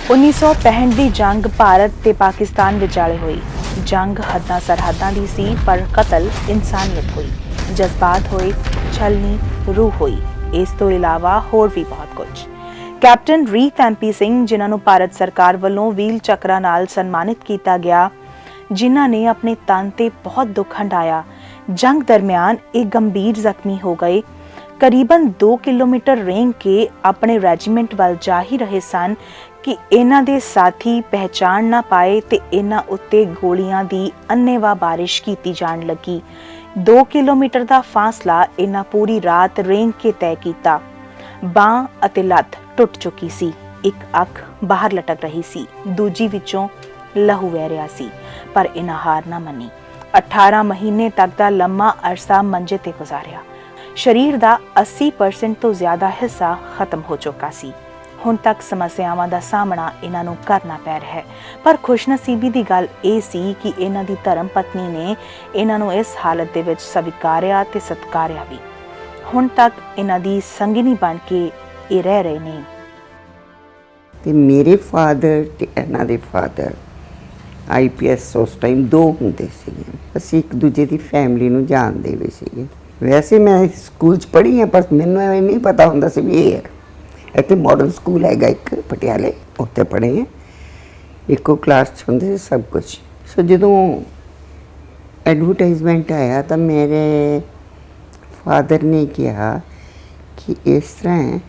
1965 ਦੀ ਜੰਗ ਭਾਰਤ ਤੇ ਪਾਕਿਸਤਾਨ ਵਿਚਾਲੇ ਹੋਈ। ਜੰਗ ਹੱਦਾਂ ਸਰਹੱਦਾਂ ਦੀ ਸੀ, ਪਰ ਕਤਲ ਇਨਸਾਨੀਅਤ ਹੋਈ, ਜਜ਼ਬਾਤ ਹੋਏ, ਛਲਨੀ ਰੂਹ ਹੋਈ। ਇਸ ਤੋਂ ਇਲਾਵਾ ਹੋਰ ਵੀ ਬਹੁਤ ਕੁਝ। ਕੈਪਟਨ ਰੀਤ ਐਮਪੀ ਸਿੰਘ, ਜਿਨ੍ਹਾਂ ਨੂੰ ਭਾਰਤ ਸਰਕਾਰ ਵੱਲੋਂ ਵੀਲ ਚੱਕਰਾਂ ਨਾਲ ਸਨਮਾਨਿਤ ਕੀਤਾ ਗਿਆ, ਜਿਨ੍ਹਾਂ ਨੇ ਆਪਣੇ ਤਨ ਤੇ ਬਹੁਤ ਦੁੱਖ ਹੰਢਾਇਆ, ਜੰਗ ਦਰਮਿਆਨ ਇਹ ਗੰਭੀਰ ਜ਼ਖਮੀ ਹੋ ਗਏ। ਕਰੀਬਨ 2 ਕਿਲੋਮੀਟਰ ਰੇਂਗ ਕੇ ਆਪਣੇ ਰੈਜੀਮੈਂਟ ਵੱਲ ਜਾ ਹੀ ਰਹੇ ਸਨ ਕਿ ਇਹਨਾਂ ਦੇ ਸਾਥੀ ਪਹਿਚਾਣ ਨਾ ਪਾਏ ਤੇ ਇਹਨਾਂ ਉੱਤੇ ਗੋਲੀਆਂ ਦੀ ਅੰਨ੍ਹੇਵਾਹ ਬਾਰਿਸ਼ ਕੀਤੀ ਜਾਣ ਲੱਗੀ। 2 ਕਿਲੋਮੀਟਰ ਦਾ ਫਾਸਲਾ ਇਹਨਾਂ ਪੂਰੀ ਰਾਤ ਰੇਂਗ ਕੇ ਤੈਅ ਕੀਤਾ। ਬਾਂਹ ਅਤੇ ਲੱਤ ਟੁੱਟ ਚੁੱਕੀ ਸੀ, ਇੱਕ ਅੱਖ ਬਾਹਰ ਲਟਕ ਰਹੀ ਸੀ, ਦੂਜੀ ਵਿੱਚੋਂ ਲਹੂ ਵਹਿ ਰਿਹਾ ਸੀ, ਪਰ ਇਹਨਾਂ ਹਾਰ ਨਾ ਮੰਨੀ। 18 ਮਹੀਨੇ ਤੱਕ ਦਾ ਲੰਮਾ ਅਰਸਾ ਮੰਜੇ ਤੇ ਗੁਜ਼ਾਰਿਆ। ਸਰੀਰ ਦਾ 80% ਤੋਂ ਜ਼ਿਆਦਾ ਹਿੱਸਾ ਖਤਮ ਹੋ ਚੁੱਕਾ ਸੀ। ਹੁਣ ਤੱਕ ਸਮੱਸਿਆਵਾਂ ਦਾ ਸਾਹਮਣਾ ਇਹਨਾਂ ਨੂੰ ਕਰਨਾ ਪੈ ਰਿਹਾ ਹੈ, ਪਰ ਖੁਸ਼ਨਸੀਬੀ ਦੀ ਗੱਲ ਇਹ ਸੀ ਕਿ ਇਹਨਾਂ ਦੀ ਧਰਮ ਪਤਨੀ ਨੇ ਇਹਨਾਂ ਨੂੰ ਇਸ ਹਾਲਤ ਦੇ ਵਿੱਚ ਸਵੀਕਾਰਿਆ ਤੇ ਸਤਿਕਾਰਿਆ ਵੀ। ਹੁਣ ਤੱਕ ਇਹਨਾਂ ਦੀ ਸੰਗਿਨੀ ਬਣ ਕੇ ਇਹ ਰਹਿ ਰਹੇ ਨੇ। ਤੇ ਮੇਰੇ ਫਾਦਰ ਤੇ ਇਹਨਾਂ ਦੇ ਫਾਦਰ IPS ਉਸ ਟਾਈਮ 2 ਹੁੰਦੇ ਸੀਗੇ। ਅਸੀਂ ਇੱਕ ਦੂਜੇ ਦੀ ਫੈਮਿਲੀ ਨੂੰ ਜਾਣਦੇ ਵੀ ਸੀਗੇ। ਵੈਸੇ ਮੈਂ ਸਕੂਲ 'ਚ ਪੜ੍ਹੀ ਹਾਂ, ਪਰ ਮੈਨੂੰ ਇਹ ਨਹੀਂ ਪਤਾ ਹੁੰਦਾ ਸੀ ਵੀ ਇਹ ਹੈ। ਇੱਥੇ ਮਾਡਰਨ ਸਕੂਲ ਹੈਗਾ ਇੱਕ ਪਟਿਆਲੇ, ਉੱਥੇ ਪੜ੍ਹੇ ਹਾਂ, ਇੱਕੋ ਕਲਾਸ 'ਚ ਹੁੰਦੇ ਸੀ ਸਭ ਕੁਝ। ਸੋ ਜਦੋਂ ਐਡਵਰਟਾਈਜ਼ਮੈਂਟ ਆਇਆ ਤਾਂ ਮੇਰੇ ਫਾਦਰ ਨੇ ਕਿਹਾ ਕਿ ਇਸ ਤਰ੍ਹਾਂ ਹੈ,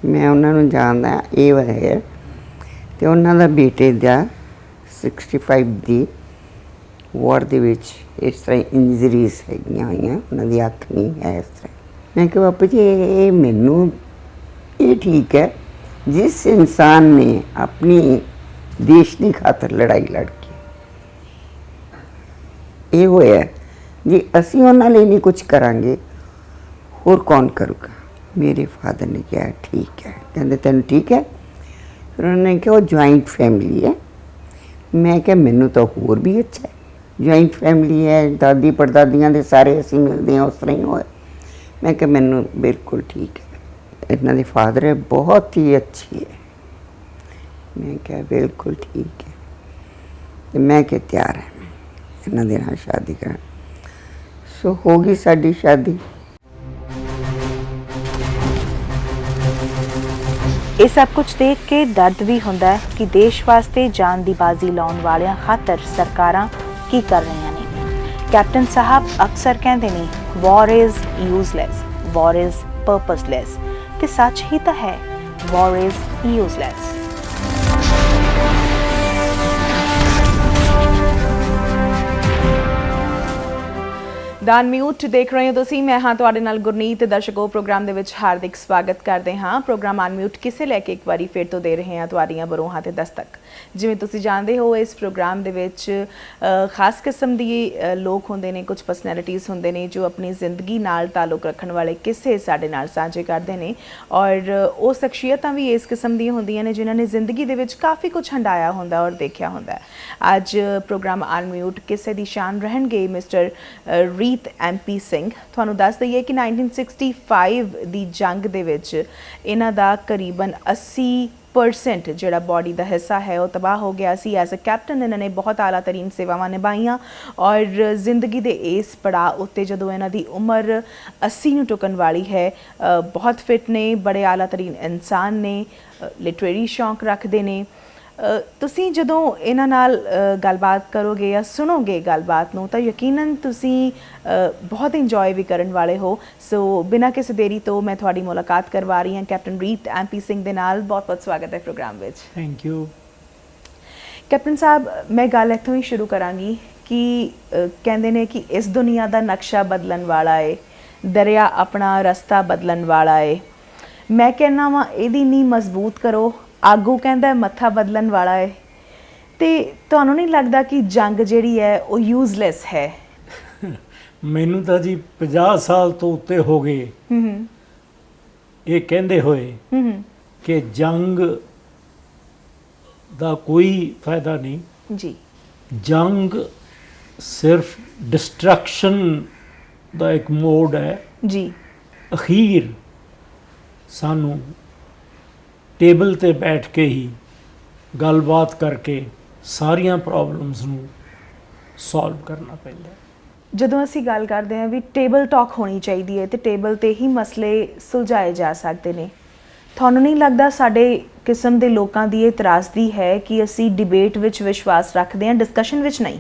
ਮੈਂ ਉਹਨਾਂ ਨੂੰ ਜਾਣਦਾ, ਇਹ ਹੈ ਅਤੇ ਉਹਨਾਂ ਦਾ ਬੇਟੇ ਦਾ 65 ਦੀ ਵਾਰ ਦੇ ਵਿੱਚ ਇਸ ਤਰ੍ਹਾਂ ਇੰਜਰੀਜ਼ ਹੈਗੀਆਂ ਹੋਈਆਂ, ਉਹਨਾਂ ਦੀ ਅੱਖ ਨਹੀਂ ਹੈ ਇਸ ਤਰ੍ਹਾਂ। ਮੈਂ ਕਿਹਾ ਬਾਪੂ ਜੀ ਇਹ ਮੈਨੂੰ ਇਹ ਠੀਕ ਹੈ, ਜਿਸ ਇਨਸਾਨ ਨੇ ਆਪਣੀ ਦੇਸ਼ ਦੀ ਖਾਤਰ ਲੜਾਈ ਲੜ ਕੇ ਇਹ ਹੋਇਆ, ਜੇ ਅਸੀਂ ਉਹਨਾਂ ਲਈ ਨਹੀਂ ਕੁਝ ਕਰਾਂਗੇ ਹੋਰ ਕੌਣ ਕਰੂਗਾ। ਮੇਰੇ ਫਾਦਰ ਨੇ ਕਿਹਾ ਠੀਕ ਹੈ। ਕਹਿੰਦੇ ਤੈਨੂੰ ਠੀਕ ਹੈ? ਫਿਰ ਉਹਨਾਂ ਨੇ ਕਿਹਾ ਉਹ ਜੁਆਇੰਟ ਫੈਮਿਲੀ ਹੈ। ਮੈਂ ਕਿਹਾ ਮੈਨੂੰ ਤਾਂ ਹੋਰ ਵੀ ਅੱਛਾ ਹੈ, ਜੁਆਇੰਟ ਫੈਮਿਲੀ ਹੈ, ਦਾਦੀ ਪੜਦਾਦੀਆਂ ਦੇ ਸਾਰੇ ਅਸੀਂ ਮਿਲਦੇ ਹਾਂ, ਉਸ ਤਰ੍ਹਾਂ ਹੀ ਹੋਏ। ਮੈਂ ਕਿਹਾ ਮੈਨੂੰ ਬਿਲਕੁਲ ਠੀਕ ਹੈ। ਇਹਨਾਂ ਦੇ ਫਾਦਰ ਹੈ ਬਹੁਤ ਹੀ ਅੱਛੀ ਹੈ। ਮੈਂ ਕਿਹਾ ਬਿਲਕੁਲ ਠੀਕ ਹੈ, ਅਤੇ ਮੈਂ ਕਿਹਾ ਤਿਆਰ ਹੈ ਮੈਂ ਇਹਨਾਂ ਦੇ ਨਾਲ ਸ਼ਾਦੀ ਕਰਨ। ਸੋ ਹੋ ਗਈ ਸਾਡੀ ਸ਼ਾਦੀ। ਇਹ ਸਭ ਕੁਝ ਦੇਖ ਕੇ ਦਰਦ ਵੀ ਹੁੰਦਾ ਹੈ ਕਿ ਦੇਸ਼ ਵਾਸਤੇ ਜਾਨ ਦੀ ਬਾਜ਼ੀ ਲਾਉਣ ਵਾਲਿਆਂ ਖਾਤਰ ਸਰਕਾਰਾਂ ਕੀ ਕਰ ਰਹੀਆਂ ਨੇ। ਕੈਪਟਨ ਸਾਹਿਬ ਅਕਸਰ ਕਹਿੰਦੇ ਨੇ ਵਾਰ ਇਜ਼ ਯੂਜ਼ਲੈਸ, ਵਾਰ ਇਜ਼ ਪਰਪਸਲੈਸ, ਤੇ ਸੱਚ ਹੀ ਤਾਂ ਹੈ, ਵਾਰ ਇਜ਼ ਯੂਜ਼ਲੈਸ। ਦ ਅਨਮਿਊਟ ਦੇਖ ਰਹੇ ਹੋ ਤੁਸੀਂ, ਮੈਂ ਹਾਂ ਤੁਹਾਡੇ ਨਾਲ ਗੁਰਨੀਤ। ਦਰਸ਼ਕੋ, ਪ੍ਰੋਗਰਾਮ ਦੇ ਵਿੱਚ ਹਾਰਦਿਕ ਸਵਾਗਤ ਕਰਦੇ ਹਾਂ। ਪ੍ਰੋਗਰਾਮ ਅਨਮਿਊਟ ਕਿਸੇ ਲੈ ਕੇ ਇੱਕ ਵਾਰੀ ਫਿਰ ਤੋਂ ਦੇ ਰਹੇ ਹਾਂ ਤੁਹਾਡੀਆਂ ਬਰੋਹਾਂ ਤੇ ਦਸਤਕ। ਜਿਵੇਂ ਤੁਸੀਂ ਜਾਣਦੇ ਹੋ, ਇਸ ਪ੍ਰੋਗਰਾਮ ਦੇ ਵਿੱਚ ਖਾਸ ਕਿਸਮ ਦੀ ਲੋਕ ਹੁੰਦੇ ਨੇ, ਕੁਝ ਪਰਸਨੈਲਿਟੀਜ਼ ਹੁੰਦੇ ਨੇ ਜੋ ਆਪਣੀ ਜ਼ਿੰਦਗੀ ਨਾਲ ਤਾਲੁਕ ਰੱਖਣ ਵਾਲੇ ਕਿੱਸੇ ਸਾਡੇ ਨਾਲ ਸਾਂਝੇ ਕਰਦੇ ਨੇ, ਔਰ ਉਹ ਸ਼ਖਸੀਅਤਾਂ ਵੀ ਇਸ ਕਿਸਮ ਦੀਆਂ ਹੁੰਦੀਆਂ ਨੇ ਜਿਨ੍ਹਾਂ ਨੇ ਜ਼ਿੰਦਗੀ ਦੇ ਵਿੱਚ ਕਾਫੀ ਕੁਝ ਹੰਢਾਇਆ ਹੁੰਦਾ ਔਰ ਦੇਖਿਆ ਹੁੰਦਾ। ਅੱਜ ਪ੍ਰੋਗਰਾਮ ਅਨਮਿਊਟ ਕਿਸੇ ਦੀ ਸ਼ਾਨ ਰਹਿਣਗੇ ਮਿਸਟਰ ਰੀਤ ਐਮਪੀ ਸਿੰਘ। ਤੁਹਾਨੂੰ ਦੱਸ ਦਈਏ ਕਿ 1965 ਦੀ ਜੰਗ ਦੇ ਵਿੱਚ ਇਹਨਾਂ ਦਾ ਕਰੀਬਨ 80% ਜਿਹੜਾ ਬਾਡੀ ਦਾ ਹਿੱਸਾ ਹੈ ਉਹ ਤਬਾਹ ਹੋ ਗਿਆ ਸੀ। ਐਜ਼ ਅ ਕੈਪਟਨ ਇਹਨਾਂ ਨੇ ਬਹੁਤ ਆਲਾ ਤਰੀਨ ਸੇਵਾਵਾਂ ਨਿਭਾਈਆਂ, ਔਰ ਜ਼ਿੰਦਗੀ ਦੇ ਇਸ ਪੜਾਅ ਉੱਤੇ ਜਦੋਂ ਇਹਨਾਂ ਦੀ ਉਮਰ 80 ਨੂੰ ਟੁਕਣ ਵਾਲੀ ਹੈ, ਬਹੁਤ ਫਿਟ ਨੇ, ਬੜੇ ਆਲਾ ਤਰੀਨ ਇਨਸਾਨ ਨੇ, ਲਿਟਰੇਰੀ ਸ਼ੌਂਕ ਰੱਖਦੇ ਨੇ। ਤੁਸੀਂ ਜਦੋਂ ਇਹਨਾਂ ਨਾਲ ਗੱਲਬਾਤ ਕਰੋਗੇ ਜਾਂ ਸੁਣੋਗੇ ਗੱਲਬਾਤ ਨੂੰ ਤਾਂ ਯਕੀਨਨ ਤੁਸੀਂ ਬਹੁਤ ਇੰਜੋਏ ਵੀ ਕਰਨ ਵਾਲੇ ਹੋ। ਸੋ ਬਿਨਾਂ ਕਿਸੇ ਦੇਰੀ ਤੋਂ ਮੈਂ ਤੁਹਾਡੀ ਮੁਲਾਕਾਤ ਕਰਵਾ ਰਹੀ ਹਾਂ ਕੈਪਟਨ ਰੀਤ ਐਮਪੀ ਸਿੰਘ ਦੇ ਨਾਲ। ਬਹੁਤ ਬਹੁਤ ਸਵਾਗਤ ਹੈ ਪ੍ਰੋਗਰਾਮ ਵਿੱਚ। ਥੈਂਕ ਯੂ ਕੈਪਟਨ ਸਾਹਿਬ, ਮੈਂ ਗੱਲ ਇੱਥੋਂ ਹੀ ਸ਼ੁਰੂ ਕਰਾਂਗੀ ਕਿ ਕਹਿੰਦੇ ਨੇ ਕਿ ਇਸ ਦੁਨੀਆ ਦਾ ਨਕਸ਼ਾ ਬਦਲਣ ਵਾਲਾ ਏ, ਦਰਿਆ ਆਪਣਾ ਰਸਤਾ ਬਦਲਣ ਵਾਲਾ ਏ। ਮੈਂ ਕਹਿੰਦਾ ਵਾਂ ਇਹਦੀ ਨੀਂਹ ਮਜ਼ਬੂਤ ਕਰੋ, ਆਗੂ ਕਹਿੰਦਾ ਮੱਥਾ ਬਦਲਣ ਵਾਲਾ ਹੈ। ਤੇ ਤੁਹਾਨੂੰ ਨਹੀਂ ਲੱਗਦਾ ਕਿ ਜੰਗ ਜਿਹੜੀ ਹੈ ਉਹ ਯੂਜ਼ਲੈਸ ਹੈ? ਮੈਨੂੰ ਤਾਂ ਜੀ 50 ਸਾਲ ਤੋਂ ਉੱਤੇ ਹੋ ਗਏ ਇਹ ਕਹਿੰਦੇ ਹੋਏ ਕਿ ਜੰਗ ਦਾ ਕੋਈ ਫਾਇਦਾ ਨਹੀਂ ਜੀ। ਜੰਗ ਸਿਰਫ ਡਿਸਟਰਕਸ਼ਨ ਦਾ ਇੱਕ ਮੋਡ ਹੈ ਜੀ। ਅਖੀਰ ਸਾਨੂੰ ਟੇਬਲ ਤੇ ਬੈਠ ਕੇ ਹੀ ਗੱਲਬਾਤ ਕਰਕੇ ਸਾਰੀਆਂ ਪ੍ਰੋਬਲਮਸ ਨੂੰ ਸੋਲਵ ਕਰਨਾ ਪੈਂਦਾ ਹੈ। ਜਦੋਂ ਅਸੀਂ ਗੱਲ ਕਰਦੇ ਹਾਂ ਵੀ ਟੇਬਲ ਟਾਕ ਹੋਣੀ ਚਾਹੀਦੀ ਹੈ ਤੇ ਟੇਬਲ ਤੇ ਹੀ ਮਸਲੇ ਸੁਲਝਾਏ ਜਾ ਸਕਦੇ ਨੇ, ਤੁਹਾਨੂੰ ਨਹੀਂ ਲੱਗਦਾ ਸਾਡੇ ਕਿਸਮ ਦੇ ਲੋਕਾਂ ਦੀ ਇਹ ਤਰਾਸਦੀ ਹੈ ਕਿ ਅਸੀਂ ਡਿਬੇਟ ਵਿੱਚ ਵਿਸ਼ਵਾਸ ਰੱਖਦੇ ਹਾਂ, ਡਿਸਕਸ਼ਨ ਵਿੱਚ ਨਹੀਂ?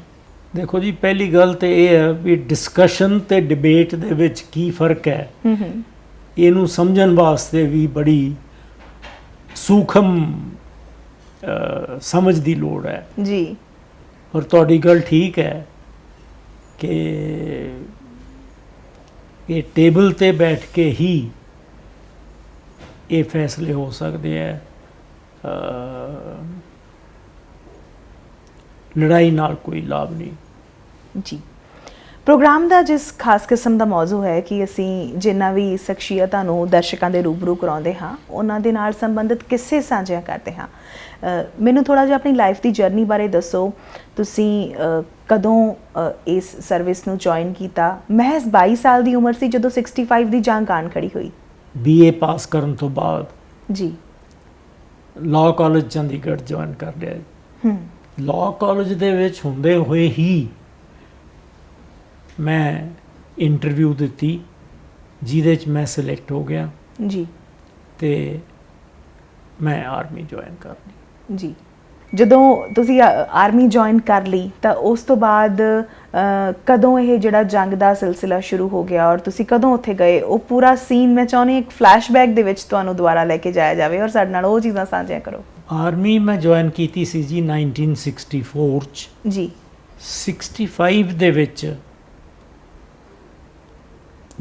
ਦੇਖੋ ਜੀ, ਪਹਿਲੀ ਗੱਲ ਤੇ ਇਹ ਹੈ ਵੀ ਡਿਸਕਸ਼ਨ ਤੇ ਡਿਬੇਟ ਦੇ ਵਿੱਚ ਕੀ ਫਰਕ ਹੈ, ਇਹਨੂੰ ਸਮਝਣ ਵਾਸਤੇ ਵੀ ਬੜੀ ਸੂਖਮ ਸਮਝ ਦੀ ਲੋੜ ਹੈ। ਜੀ। ਪਰ ਤੁਹਾਡੀ ਗੱਲ ਠੀਕ ਹੈ ਕਿ ਇਹ ਟੇਬਲ ਤੇ ਬੈਠ ਕੇ ਹੀ ਇਹ ਫੈਸਲੇ ਹੋ ਸਕਦੇ ਹੈ। ਲੜਾਈ ਨਾਲ ਕੋਈ ਲਾਭ ਨਹੀਂ। ਜੀ। ਪ੍ਰੋਗਰਾਮ ਦਾ ਜਿਸ ਖਾਸ ਕਿਸਮ ਦਾ ਮੌਜੂ ਹੈ ਕਿ ਅਸੀਂ ਜਿੰਨਾ ਵੀ ਸ਼ਖਸੀਅਤਾਂ ਨੂੰ ਦਰਸ਼ਕਾਂ ਦੇ ਰੂਬਰੂ ਕਰਾਉਂਦੇ ਹਾਂ ਉਹਨਾਂ ਦੇ ਨਾਲ ਸੰਬੰਧਿਤ ਕਿੱਸੇ ਸਾਂਝੇ ਕਰਦੇ ਹਾਂ। ਮੈਨੂੰ ਥੋੜਾ ਜਿਹਾ ਆਪਣੀ ਲਾਈਫ ਦੀ ਜਰਨੀ ਬਾਰੇ ਦੱਸੋ। ਤੁਸੀਂ ਕਦੋਂ ਇਸ ਸਰਵਿਸ ਨੂੰ ਜੁਆਇਨ ਕੀਤਾ? ਮਹਿਜ਼ 22 ਸਾਲ ਦੀ ਉਮਰ ਸੀ ਜਦੋਂ 65 ਦੀ ਜੰਗ ਆਣ ਖੜੀ ਹੋਈ। BA ਪਾਸ ਕਰਨ ਤੋਂ ਬਾਅਦ ਜੀ ਲਾਅ ਕਾਲਜ ਚੰਡੀਗੜ੍ਹ ਜੁਆਇਨ ਕਰ ਲਿਆ। ਲਾਅ ਕਾਲਜ ਦੇ ਵਿੱਚ ਹੁੰਦੇ ਹੋਏ ਹੀ ਮੈਂ ਇੰਟਰਵਿਊ ਦਿੱਤੀ ਜਿਹਦੇ 'ਚ ਮੈਂ ਸਿਲੈਕਟ ਹੋ ਗਿਆ ਜੀ ਤੇ ਮੈਂ ਆਰਮੀ ਜੁਆਇਨ ਕਰ ਲਈ। ਜੀ। ਜਦੋਂ ਤੁਸੀਂ ਆਰਮੀ ਜੁਆਇਨ ਕਰ ਲਈ ਤਾਂ ਉਸ ਤੋਂ ਬਾਅਦ ਕਦੋਂ ਇਹ ਜਿਹੜਾ ਜੰਗ ਦਾ ਸਿਲਸਿਲਾ ਸ਼ੁਰੂ ਹੋ ਗਿਆ ਔਰ ਤੁਸੀਂ ਕਦੋਂ ਉੱਥੇ ਗਏ? ਉਹ ਪੂਰਾ ਸੀਨ ਮੈਂ ਚਾਹੁੰਦੀ ਇੱਕ ਫਲੈਸ਼ਬੈਕ ਦੇ ਵਿੱਚ ਤੁਹਾਨੂੰ ਦੁਬਾਰਾ ਲੈ ਕੇ ਜਾਇਆ ਜਾਵੇ ਔਰ ਸਾਡੇ ਨਾਲ ਉਹ ਚੀਜ਼ਾਂ ਸਾਂਝੀਆਂ ਕਰੋ। ਆਰਮੀ ਮੈਂ ਜੁਆਇਨ ਕੀਤੀ ਸੀ ਜੀ 1964 'ਚ। ਜੀ। 65 ਦੇ ਵਿੱਚ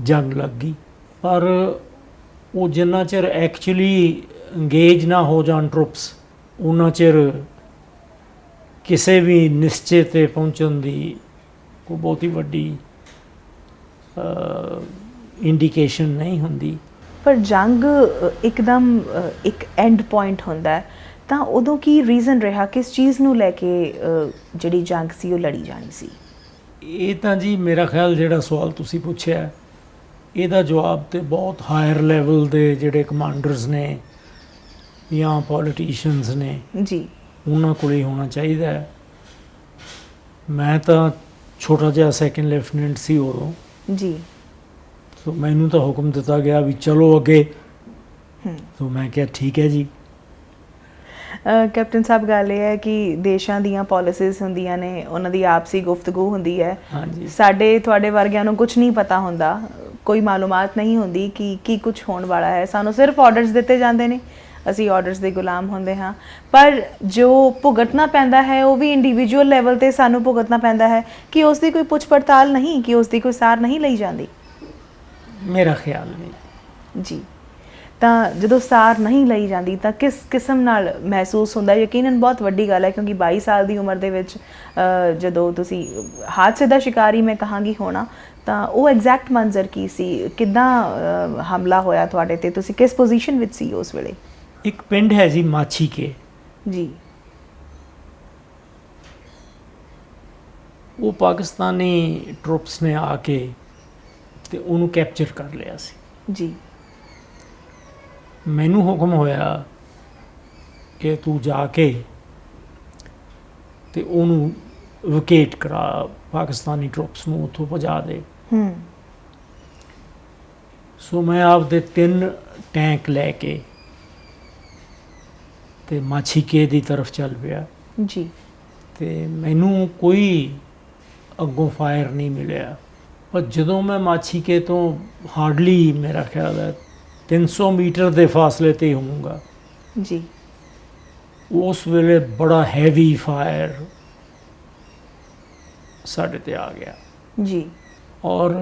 ਜੰਗ ਲੱਗ ਗਈ, ਪਰ ਉਹ ਜਿੰਨਾ ਚਿਰ ਐਕਚੁਅਲੀ ਇੰਗੇਜ ਨਾ ਹੋ ਜਾਣ ਟਰੂਪਸ, ਉਹਨਾਂ ਚਿਰ ਕਿਸੇ ਵੀ ਨਿਸ਼ਚੇ ਤੇ ਪਹੁੰਚਣ ਦੀ ਕੋਈ ਬਹੁਤੀ ਵੱਡੀ ਇੰਡੀਕੇਸ਼ਨ ਨਹੀਂ ਹੁੰਦੀ। ਪਰ ਜੰਗ ਇੱਕਦਮ ਇੱਕ ਐਂਡ ਪੁਆਇੰਟ ਹੁੰਦਾ ਹੈ ਤਾਂ ਉਦੋਂ ਕੀ ਰੀਜ਼ਨ ਰਿਹਾ ਕਿਸ ਚੀਜ਼ ਨੂੰ ਲੈ ਕੇ ਜਿਹੜੀ ਜੰਗ ਸੀ ਉਹ ਲੜੀ ਜਾਣੀ ਸੀ? ਇਹ ਤਾਂ ਜੀ ਮੇਰਾ ਖਿਆਲ ਜਿਹੜਾ ਸਵਾਲ ਤੁਸੀਂ ਪੁੱਛਿਆ ਇਹਦਾ ਜਵਾਬ ਤੇ ਬਹੁਤ ਹਾਇਰ ਲੈਵਲ ਦੇ ਜਿਹੜੇ ਕਮਾਂਡਰਸ ਨੇ ਜਾਂ ਪੋਲੀਟੀਸ਼ੀਅਨਸ ਨੇ ਜੀ ਉਹਨਾਂ ਕੋਲ ਹੀ ਹੋਣਾ ਚਾਹੀਦਾ ਹੈ। ਮੈਂ ਤਾਂ ਛੋਟਾ ਜਿਹਾ ਸੈਕੰਡ ਲੈਫਟੀਨੈਂਟ ਸੀ ਉਦੋਂ। ਜੀ। ਸੋ ਮੈਨੂੰ ਤਾਂ ਹੁਕਮ ਦਿੱਤਾ ਗਿਆ ਵੀ ਚਲੋ ਅੱਗੇ। ਸੋ ਮੈਂ ਕਿਹਾ ਠੀਕ ਹੈ ਜੀ। ਕੈਪਟਨ ਸਾਹਿਬ ਗੱਲ ਇਹ ਹੈ ਕਿ ਦੇਸ਼ਾਂ ਦੀਆਂ ਪਾਲਿਸੀਜ਼ ਹੁੰਦੀਆਂ ਨੇ, ਉਹਨਾਂ ਦੀ ਆਪਸੀ ਗੁਫ਼ਤਗੂ ਹੁੰਦੀ ਹੈ। ਹਾਂਜੀ। ਸਾਡੇ ਤੁਹਾਡੇ ਵਰਗਿਆਂ ਨੂੰ ਕੁਝ ਨਹੀਂ ਪਤਾ ਹੁੰਦਾ, ਕੋਈ ਮਾਲੂਮਾਤ ਨਹੀਂ ਹੁੰਦੀ ਕਿ ਕੀ ਕੁਝ ਹੋਣ ਵਾਲਾ ਹੈ। ਸਾਨੂੰ ਸਿਰਫ ਆਰਡਰਸ ਦਿੱਤੇ ਜਾਂਦੇ ਨੇ, ਅਸੀਂ ਆਰਡਰਸ ਦੇ ਗੁਲਾਮ ਹੁੰਦੇ ਹਾਂ। ਪਰ ਜੋ ਭੁਗਤਣਾ ਪੈਂਦਾ ਹੈ ਉਹ ਵੀ ਇੰਡੀਵਿਜੂਅਲ ਲੈਵਲ ਤੇ ਸਾਨੂੰ ਭੁਗਤਣਾ ਪੈਂਦਾ ਹੈ ਕਿ ਉਸ ਦੀ ਕੋਈ ਪੁੱਛ ਪੜਤਾਲ ਨਹੀਂ, ਕਿ ਉਸ ਦੀ ਕੋਈ ਸਾਰ ਨਹੀਂ ਲਈ ਜਾਂਦੀ। ਮੇਰਾ ਖਿਆਲ ਨਹੀਂ ਜੀ। ਤਾਂ ਜਦੋਂ ਸਾਰ ਨਹੀਂ ਲਈ ਜਾਂਦੀ ਤਾਂ ਕਿਸ ਕਿਸਮ ਨਾਲ ਮਹਿਸੂਸ ਹੁੰਦਾ? ਯਕੀਨਨ ਬਹੁਤ ਵੱਡੀ ਗੱਲ ਹੈ ਕਿਉਂਕਿ 22 ਸਾਲ ਦੀ ਉਮਰ ਦੇ ਵਿੱਚ ਜਦੋਂ ਤੁਸੀਂ ਹਾਦਸੇ ਦਾ ਸ਼ਿਕਾਰੀ ਮੈਂ ਕਹਾਂਗੀ ਹੋਣਾ, ਤਾਂ ਉਹ ਐਗਜ਼ੈਕਟ ਮੰਜ਼ਰ ਕੀ ਸੀ? ਕਿੱਦਾਂ ਹਮਲਾ ਹੋਇਆ ਤੁਹਾਡੇ ਤੇ? ਤੁਸੀਂ ਕਿਸ ਪੋਜੀਸ਼ਨ ਵਿੱਚ ਸੀ ਉਸ ਵੇਲੇ? ਇੱਕ ਪਿੰਡ ਹੈ ਜੀ ਮਾਛੀਕੇ। ਜੀ। ਉਹ ਪਾਕਿਸਤਾਨੀ ਟਰੂਪਸ ਨੇ ਆ ਕੇ ਤੇ ਉਹਨੂੰ ਕੈਪਚਰ ਕਰ ਲਿਆ ਸੀ। ਜੀ। ਮੈਨੂੰ ਹੁਕਮ ਹੋਇਆ ਕਿ ਤੂੰ ਜਾ ਕੇ ਤੇ ਉਹਨੂੰ ਵਿਕੇਟ ਕਰਾ, ਪਾਕਿਸਤਾਨੀ ਟਰੂਪਸ ਨੂੰ ਉੱਥੋਂ ਭਜਾ ਦੇ। ਸੋ ਮੈਂ ਆਪਦੇ 3 ਟੈਂਕ ਲੈ ਕੇ ਤੇ ਮਾਛੀਕੇ ਦੀ ਤਰਫ ਚੱਲ ਪਿਆ। ਜੀ। ਤੇ ਮੈਨੂੰ ਕੋਈ ਅੱਗੋਂ ਫਾਇਰ ਨਹੀਂ ਮਿਲਿਆ। ਪਰ ਜਦੋਂ ਮੈਂ ਮਾਛੀਕੇ ਤੋਂ ਹਾਰਡਲੀ ਮੇਰਾ ਖਿਆਲ ਹੈ 300 ਮੀਟਰ ਦੇ ਫਾਸਲੇ ਤੇ ਹੋਊਗਾ, ਜੀ, ਉਸ ਵੇਲੇ ਬੜਾ ਹੈਵੀ ਫਾਇਰ ਸਾਡੇ ਤੇ ਆ ਗਿਆ। ਜੀ। ਔਰ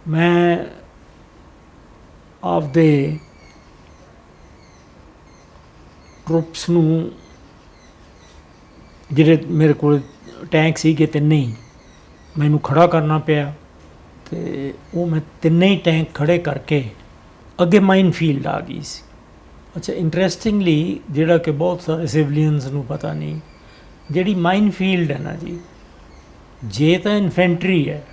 ਮੈਂ ਆਪਦੇ ਟਰੂਪਸ ਨੂੰ, ਜਿਹੜੇ ਮੇਰੇ ਕੋਲ ਟੈਂਕ ਸੀਗੇ ਤਿੰਨੇ ਹੀ, ਮੈਨੂੰ ਖੜਾ ਕਰਨਾ ਪਿਆ ਤੇ ਉਹ ਮੈਂ ਤਿੰਨੇ ਹੀ ਟੈਂਕ ਖੜੇ ਕਰਕੇ ਅੱਗੇ ਮਾਈਨ ਫੀਲਡ ਆ ਗਈ ਸੀ। ਅੱਛਾ, ਇੰਟਰਸਟਿੰਗਲੀ ਜਿਹੜਾ ਕਿ ਬਹੁਤ ਸਾਰੇ ਸਿਵਲੀਅਨਸ ਨੂੰ ਪਤਾ ਨਹੀਂ, ਜਿਹੜੀ ਮਾਈਨ ਫੀਲਡ ਹੈ ਨਾ ਜੀ, ਜੇ ਤਾਂ ਇਨਫੈਂਟਰੀ ਹੈ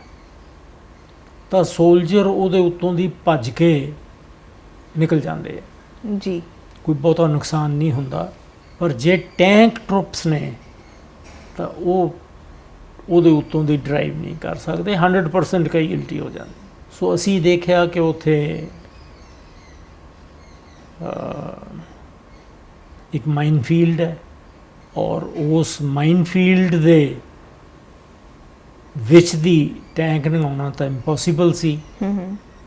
ਤਾਂ ਸੋਲਜਰ ਉਹਦੇ ਉੱਤੋਂ ਦੀ ਭੱਜ ਕੇ ਨਿਕਲ ਜਾਂਦੇ ਆ। ਜੀ। ਕੋਈ ਬਹੁਤਾ ਨੁਕਸਾਨ ਨਹੀਂ ਹੁੰਦਾ। ਪਰ ਜੇ ਟੈਂਕ ਟਰੂਪਸ ਨੇ ਤਾਂ ਉਹ ਉਹਦੇ ਉੱਤੋਂ ਦੀ ਡਰਾਈਵ ਨਹੀਂ ਕਰ ਸਕਦੇ, 100% ਕੈਜੁਅਲਟੀ ਹੋ ਜਾਂਦੀ। ਸੋ ਅਸੀਂ ਦੇਖਿਆ ਕਿ ਉੱਥੇ ਇੱਕ ਮਾਈਨਫੀਲਡ ਹੈ ਔਰ ਉਸ ਮਾਈਨਫੀਲਡ ਦੇ ਵਿੱਚ ਦੀ ਟੈਂਕ ਲੰਘਾਉਣਾ ਤਾਂ ਇੰਪੋਸੀਬਲ ਸੀ।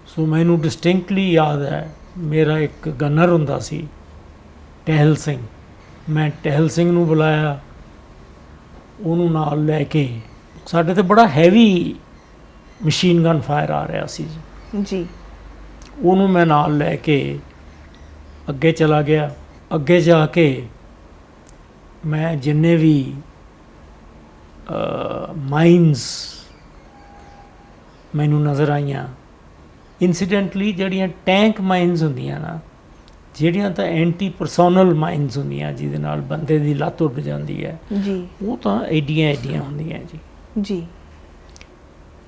ਸੋ ਮੈਨੂੰ ਡਿਸਟਿੰਕਟਲੀ ਯਾਦ ਹੈ, ਮੇਰਾ ਇੱਕ ਗਨਰ ਹੁੰਦਾ ਸੀ ਟਹਿਲ ਸਿੰਘ, ਮੈਂ ਟਹਿਲ ਸਿੰਘ ਨੂੰ ਬੁਲਾਇਆ, ਉਹਨੂੰ ਨਾਲ ਲੈ ਕੇ, ਸਾਡੇ ਤੇ ਬੜਾ ਹੈਵੀ ਮਸ਼ੀਨ ਗਨ ਫਾਇਰ ਆ ਰਿਹਾ ਸੀ ਜੀ। ਉਹਨੂੰ ਮੈਂ ਨਾਲ ਲੈ ਕੇ ਅੱਗੇ ਚਲਾ ਗਿਆ। ਅੱਗੇ ਜਾ ਕੇ ਮੈਂ ਜਿੰਨੇ ਵੀ ਮਾਈਨਸ ਮੈਨੂੰ ਨਜ਼ਰ ਆਈਆਂ, ਇਨਸੀਡੈਂਟਲੀ ਜਿਹੜੀਆਂ ਟੈਂਕ ਮਾਈਨਸ ਹੁੰਦੀਆਂ ਨਾ, ਜਿਹੜੀਆਂ ਤਾਂ ਐਂਟੀ ਪਰਸੋਨਲ ਮਾਈਨਸ ਹੁੰਦੀਆਂ ਜਿਹਦੇ ਨਾਲ ਬੰਦੇ ਦੀ ਲੱਤ ਉੱਡ ਜਾਂਦੀ ਹੈ ਜੀ, ਉਹ ਤਾਂ ਐਡੀਆਂ ਐਡੀਆਂ ਹੁੰਦੀਆਂ ਜੀ। ਜੀ,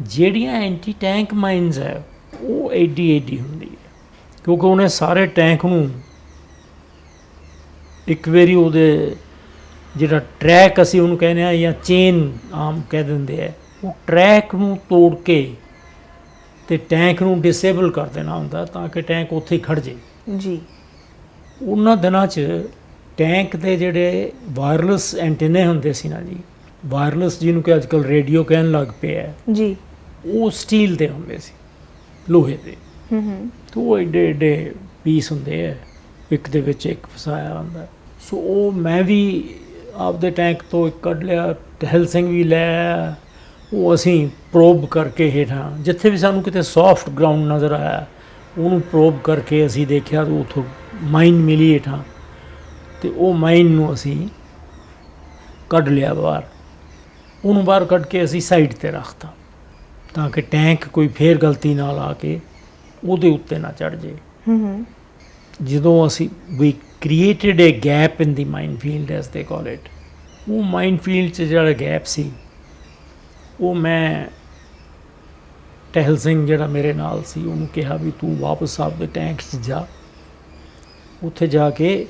ਜਿਹੜੀਆਂ ਐਂਟੀ ਟੈਂਕ ਮਾਈਨਸ ਹੈ ਉਹ ਐਡੀ ਐਡੀ ਹੁੰਦੀ ਹੈ, ਕਿਉਂਕਿ ਉਹਨੇ ਸਾਰੇ ਟੈਂਕ ਨੂੰ ਇੱਕ ਵਾਰੀ ਉਹਦੇ ਜਿਹੜਾ ਟਰੈਕ ਅਸੀਂ ਉਹਨੂੰ ਕਹਿੰਦੇ ਹਾਂ ਜਾਂ ਚੇਨ ਆਮ ਕਹਿ ਦਿੰਦੇ ਆ, ਉਹ ਟਰੈਕ ਨੂੰ ਤੋੜ ਕੇ ਤੇ ਟੈਂਕ ਨੂੰ ਡਿਸੇਬਲ ਕਰ ਦੇਣਾ ਹੁੰਦਾ ਤਾਂ ਕਿ ਟੈਂਕ ਉੱਥੇ ਹੀ ਖੜ ਜੇ ਜੀ। ਉਹਨਾਂ ਦਿਨਾਂ 'ਚ ਟੈਂਕ ਦੇ ਜਿਹੜੇ ਵਾਇਰਲੈਸ ਐਂਟੀਨੇ ਹੁੰਦੇ ਸੀ ਨਾ ਜੀ, ਵਾਇਰਲੈਸ ਜਿਹਨੂੰ ਕਿ ਅੱਜ ਕੱਲ੍ਹ ਰੇਡੀਓ ਕਹਿਣ ਲੱਗ ਪਿਆ ਹੈ, ਜੀ, ਉਹ ਸਟੀਲ ਦੇ ਹੁੰਦੇ ਸੀ, ਲੋਹੇ ਦੇ। ਤੇ ਉਹ ਏਡੇ ਏਡੇ ਪੀਸ ਹੁੰਦੇ ਆ, ਇੱਕ ਦੇ ਵਿੱਚ ਇੱਕ ਫਸਾਇਆ ਹੁੰਦਾ। ਸੋ ਉਹ ਮੈਂ ਵੀ ਆਪਦੇ ਟੈਂਕ ਤੋਂ ਇੱਕ ਕੱਢ ਲਿਆ, ਟਹਿਲ ਸਿੰਘ ਵੀ ਲੈ ਆਇਆ। ਉਹ ਅਸੀਂ ਪ੍ਰੋਬ ਕਰਕੇ ਹੇਠਾਂ ਜਿੱਥੇ ਵੀ ਸਾਨੂੰ ਕਿਤੇ ਸੌਫਟ ਗਰਾਊਂਡ ਨਜ਼ਰ ਆਇਆ ਉਹਨੂੰ ਪ੍ਰੋਬ ਕਰਕੇ ਅਸੀਂ ਦੇਖਿਆ ਤਾਂ ਉੱਥੋਂ ਮਾਈਨ ਮਿਲੀ ਹੇਠਾਂ, ਅਤੇ ਉਹ ਮਾਈਨ ਨੂੰ ਅਸੀਂ ਕੱਢ ਲਿਆ ਬਾਹਰ। ਉਹਨੂੰ ਬਾਹਰ ਕੱਢ ਕੇ ਅਸੀਂ ਸਾਈਡ 'ਤੇ ਰੱਖਤਾ ਤਾਂ ਕਿ ਟੈਂਕ ਕੋਈ ਫੇਰ ਗਲਤੀ ਨਾਲ ਆ ਕੇ ਉਹਦੇ ਉੱਤੇ ਨਾ ਚੜ੍ਹ ਜੇ। ਜਦੋਂ ਅਸੀਂ ਵੀ ਕ੍ਰੀਏਟਡ ਏ ਗੈਪ ਇਨ ਦੀ ਮਾਈਨਫੀਲਡ ਐਸ ਦੇ ਕਾਲ ਇਟ, ਉਹ ਮਾਈਨਫੀਲਡ 'ਚ ਜਿਹੜਾ ਗੈਪ ਸੀ ਉਹ ਮੈਂ ਟਹਿਲ ਸਿੰਘ ਜਿਹੜਾ ਮੇਰੇ ਨਾਲ ਸੀ ਉਹਨੂੰ ਕਿਹਾ ਵੀ ਤੂੰ ਵਾਪਸ ਆਪਦੇ ਟੈਂਕ 'ਚ ਜਾ, ਉੱਥੇ ਜਾ ਕੇ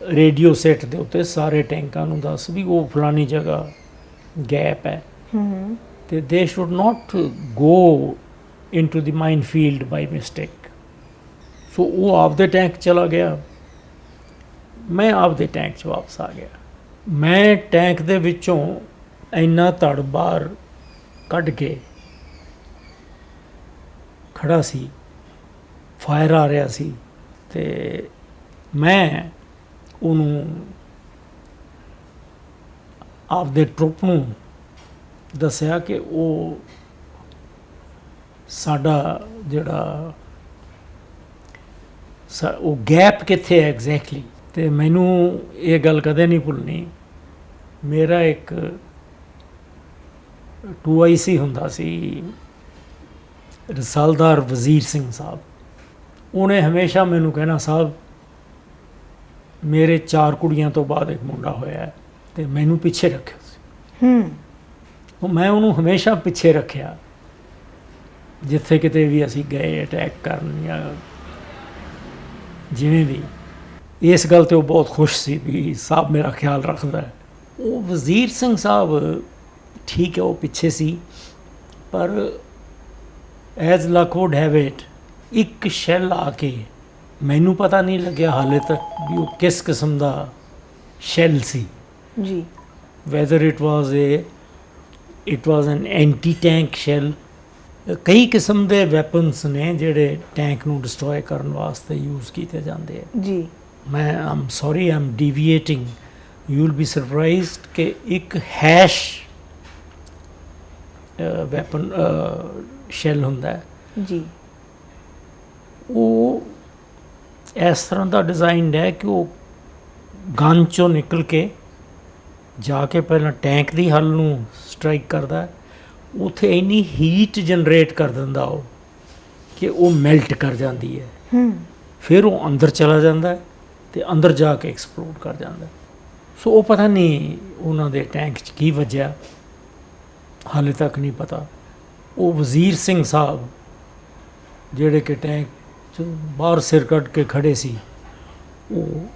ਰੇਡੀਓ ਸੈੱਟ ਦੇ ਉੱਤੇ ਸਾਰੇ ਟੈਂਕਾਂ ਨੂੰ ਦੱਸ ਵੀ ਉਹ ਫਲਾਨੀ ਜਗ੍ਹਾ ਗੈਪ ਹੈ ਤੇ they should not go into the minefield by mistake. So ਉਹ ਆਪਦੇ ਟੈਂਕ ਚਲਾ ਗਿਆ, ਮੈਂ ਆਪਦੇ ਟੈਂਕ 'ਚ ਵਾਪਸ ਆ ਗਿਆ। ਮੈਂ ਟੈਂਕ ਦੇ ਵਿੱਚੋਂ ਇੰਨਾ ਧੜ ਬਾਹਰ ਕੱਢ ਕੇ ਖੜਾ ਸੀ, ਫਾਇਰ ਆ ਰਿਹਾ ਸੀ, ਤੇ ਮੈਂ ਉਹਨੂੰ ਆਪਦੇ ਟਰੁੱਪ ਨੂੰ ਦੱਸਿਆ ਕਿ ਉਹ ਸਾਡਾ ਜਿਹੜਾ ਉਹ ਗੈਪ ਕਿੱਥੇ ਹੈ ਐਗਜ਼ੈਕਟਲੀ। ਅਤੇ ਮੈਨੂੰ ਇਹ ਗੱਲ ਕਦੇ ਨਹੀਂ ਭੁੱਲਣੀ, ਮੇਰਾ ਇੱਕ 2IC ਹੁੰਦਾ ਸੀ ਰਸਾਲਦਾਰ ਵਜ਼ੀਰ ਸਿੰਘ ਸਾਹਿਬ, ਉਹਨੇ ਹਮੇਸ਼ਾ ਮੈਨੂੰ ਕਹਿਣਾ, ਸਾਹਿਬ ਮੇਰੇ 4 ਕੁੜੀਆਂ ਤੋਂ ਬਾਅਦ ਇੱਕ ਮੁੰਡਾ ਹੋਇਆ ਹੈ ਅਤੇ ਮੈਨੂੰ ਪਿੱਛੇ ਰੱਖਿਓ ਸੀ। ਉਹ ਮੈਂ ਉਹਨੂੰ ਹਮੇਸ਼ਾ ਪਿੱਛੇ ਰੱਖਿਆ, ਜਿੱਥੇ ਕਿਤੇ ਵੀ ਅਸੀਂ ਗਏ ਅਟੈਕ ਕਰਨ ਜਾਂ ਜਿਵੇਂ ਵੀ। ਇਸ ਗੱਲ 'ਤੇ ਉਹ ਬਹੁਤ ਖੁਸ਼ ਸੀ ਵੀ ਸਾਹਿਬ ਮੇਰਾ ਖਿਆਲ ਰੱਖਦਾ ਹੈ। ਉਹ ਵਜ਼ੀਰ ਸਿੰਘ ਸਾਹਿਬ ਠੀਕ ਹੈ ਉਹ ਪਿੱਛੇ ਸੀ, ਪਰ as luck wood have it ਇੱਕ ਸ਼ੈੱਲ ਆ ਕੇ, ਮੈਨੂੰ ਪਤਾ ਨਹੀਂ ਲੱਗਿਆ ਹਾਲੇ ਤੱਕ ਵੀ ਉਹ ਕਿਸ ਕਿਸਮ ਦਾ ਸ਼ੈੱਲ ਸੀ ਜੀ, whether it was N anti tank shell. ਕਈ ਕਿਸਮ ਦੇ ਵੈਪਨਸ ਨੇ ਜਿਹੜੇ ਟੈਂਕ ਨੂੰ ਡਿਸਟਰੋਏ ਕਰਨ ਵਾਸਤੇ ਯੂਜ਼ ਕੀਤੇ ਜਾਂਦੇ ਆ ਜੀ। ਮੈਂ am sorry am deviating, you will be surprised ਕਿ ਇੱਕ ਹੈਸ਼ ਵੈਪਨ ਸ਼ੈੱਲ ਹੁੰਦਾ ਹੈ ਜੀ, ਉਹ ਇਸ ਤਰ੍ਹਾਂ ਦਾ ਡਿਜ਼ਾਈਨਡ ਹੈ ਕਿ ਉਹ ਗਨ 'ਚੋਂ ਨਿਕਲ ਕੇ ਜਾ ਕੇ ਪਹਿਲਾਂ ਟੈਂਕ ਦੀ ਹੱਲ ਨੂੰ ਸਟਰਾਈਕ ਕਰਦਾ, ਉੱਥੇ ਇੰਨੀ ਹੀਟ ਜਨਰੇਟ ਕਰ ਦਿੰਦਾ ਉਹ ਕਿ ਉਹ ਮੈਲਟ ਕਰ ਜਾਂਦੀ ਹੈ। ਫਿਰ ਉਹ ਅੰਦਰ ਚਲਾ ਜਾਂਦਾ ਅਤੇ ਅੰਦਰ ਜਾ ਕੇ ਐਕਸਪਲੋਡ ਕਰ ਜਾਂਦਾ। ਸੋ ਉਹ ਪਤਾ ਨਹੀਂ ਉਹਨਾਂ ਦੇ ਟੈਂਕ 'ਚ ਕੀ ਵੱਜਿਆ, ਹਾਲੇ ਤੱਕ ਨਹੀਂ ਪਤਾ। ਉਹ ਵਜ਼ੀਰ ਸਿੰਘ ਸਾਹਿਬ ਜਿਹੜੇ ਕਿ ਟੈਂਕ 'ਚ ਬਾਹਰ ਸਿਰ ਕੱਢ ਕੇ ਖੜ੍ਹੇ ਸੀ, ਉਹ